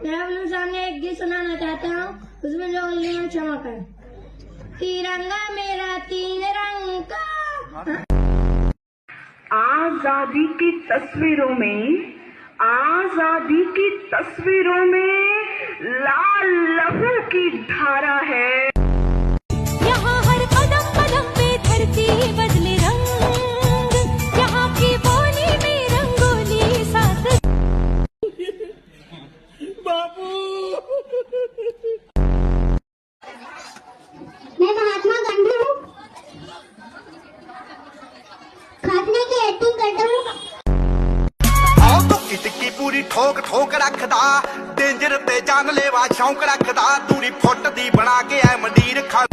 मैं अपने सामने एक गीत सुनाना चाहता हूँ, उसमें जो उंगलियां चमक है। तिरंगा मेरा तीन रंग का। आजादी की तस्वीरों में, आजादी की तस्वीरों में लाल लहू की धारा है। यहाँ हर कदम कदम पे धरती बदले रंग, यहाँ की बोली में रंगोली साथ। बाबू मैं महात्मा गांधी हूँ, खाने की एक्टिंग करता हूँ। आओ तो इटकी पूरी ठोक ठोक रखदा, डेंजर ते जानलेवा शौक रखदा, दूरी फुट दी बना के ऐ मंडीर खा